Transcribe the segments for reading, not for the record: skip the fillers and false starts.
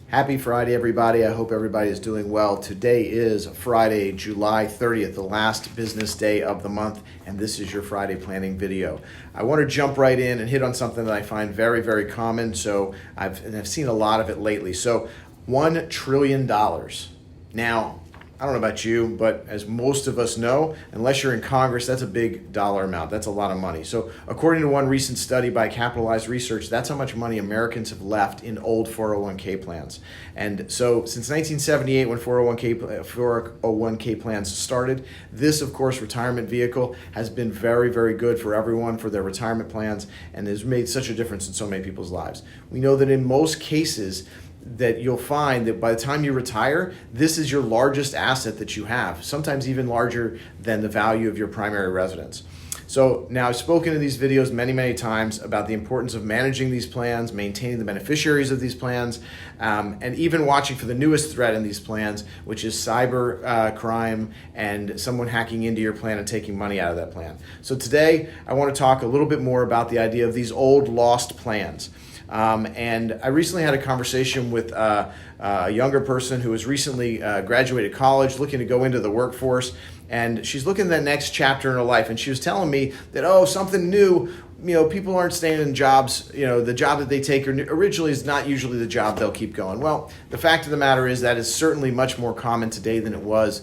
Happy Friday, everybody. I hope everybody is doing well. Today is Friday, July 30th, the last business day of the month, and this is your Friday planning video. I want to jump right in and hit on something that I find very, very common. So I've seen a lot of it lately. So $1 trillion. Now, I don't know about you, but as most of us know, unless you're in Congress, that's a big dollar amount. That's a lot of money. So according to one recent study by Capitalized Research, that's how much money Americans have left in old 401k plans. And so since 1978, when 401k plans started, this, of course, retirement vehicle has been very, very good for everyone for their retirement plans and has made such a difference in so many people's lives. We know that in most cases, that you'll find that by the time you retire, this is your largest asset that you have, sometimes even larger than the value of your primary residence. So now I've spoken in these videos many, many times about the importance of managing these plans, maintaining the beneficiaries of these plans, and even watching for the newest threat in these plans, which is cyber crime and someone hacking into your plan and taking money out of that plan. So today I want to talk a little bit more about the idea of these old lost plans. And I recently had a conversation with a younger person who has recently graduated college, looking to go into the workforce, and she's looking at that next chapter in her life, and she was telling me that, something new, people aren't staying in jobs, the job that they take originally is not usually the job they'll keep going. Well, the fact of the matter is that is certainly much more common today than it was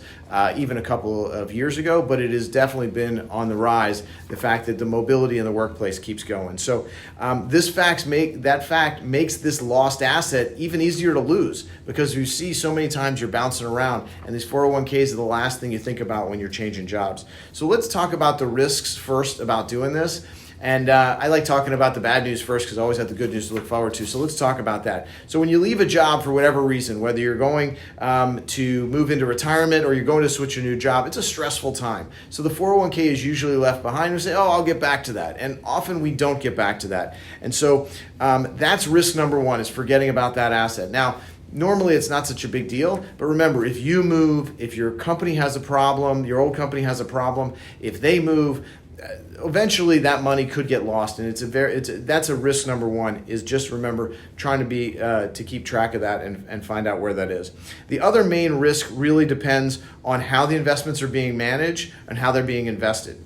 even a couple of years ago, but it has definitely been on the rise, the fact that the mobility in the workplace keeps going. So that fact makes this lost asset even easier to lose, because you see so many times you're bouncing around, and these 401ks are the last thing you think about when you're changing jobs. So let's talk about the risks first about doing this. And I like talking about the bad news first because I always have the good news to look forward to. So let's talk about that. So when you leave a job for whatever reason, whether you're going to move into retirement or you're going to switch a new job, it's a stressful time. So the 401k is usually left behind. We say, I'll get back to that. And often we don't get back to that. And so that's risk number one, is forgetting about that asset. Now, normally it's not such a big deal, but remember, if you move, if your company has a problem, your old company has a problem, if they move, eventually that money could get lost, and that's a risk number one, is just remember trying to keep track of that and find out where that is. The other main risk really depends on how the investments are being managed and how they're being invested.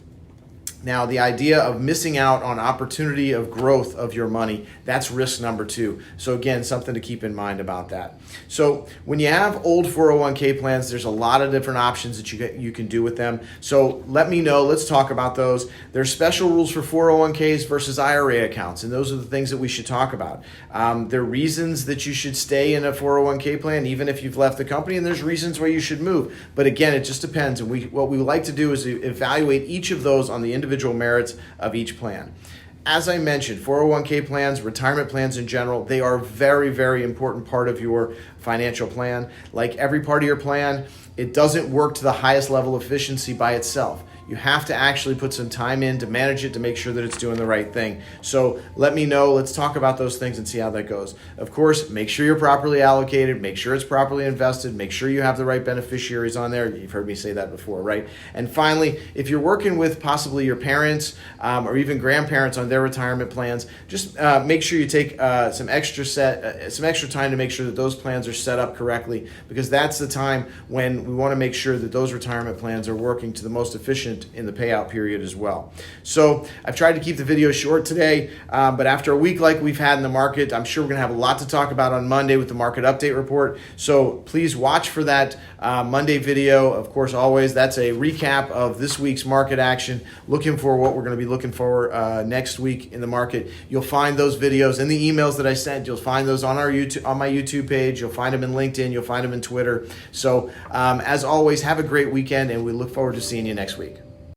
Now, the idea of missing out on opportunity of growth of your money, that's risk number two. So again, something to keep in mind about that. So when you have old 401k plans, there's a lot of different options that you can do with them. So let me know, let's talk about those. There's special rules for 401ks versus IRA accounts, and those are the things that we should talk about. There are reasons that you should stay in a 401k plan, even if you've left the company, and there's reasons where you should move. But again, it just depends. And what we like to do is evaluate each of those on the individual merits of each plan. As I mentioned, 401k plans, retirement plans in general, they are a very, very important part of your financial plan. Like every part of your plan, it doesn't work to the highest level of efficiency by itself. You have to actually put some time in to manage it to make sure that it's doing the right thing. So let me know. Let's talk about those things and see how that goes. Of course, make sure you're properly allocated. Make sure it's properly invested. Make sure you have the right beneficiaries on there. You've heard me say that before, right? And finally, if you're working with possibly your parents or even grandparents on their retirement plans, just make sure you take some extra time to make sure that those plans are set up correctly, because that's the time when we want to make sure that those retirement plans are working to the most efficient in the payout period as well. So I've tried to keep the video short today, but after a week like we've had in the market, I'm sure we're going to have a lot to talk about on Monday with the market update report. So please watch for that Monday video. Of course, always, that's a recap of this week's market action, looking for what we're going to be looking for next week in the market. You'll find those videos in the emails that I sent. You'll find those on my YouTube page. You'll find them in LinkedIn. You'll find them in Twitter. So as always, have a great weekend, and we look forward to seeing you next week.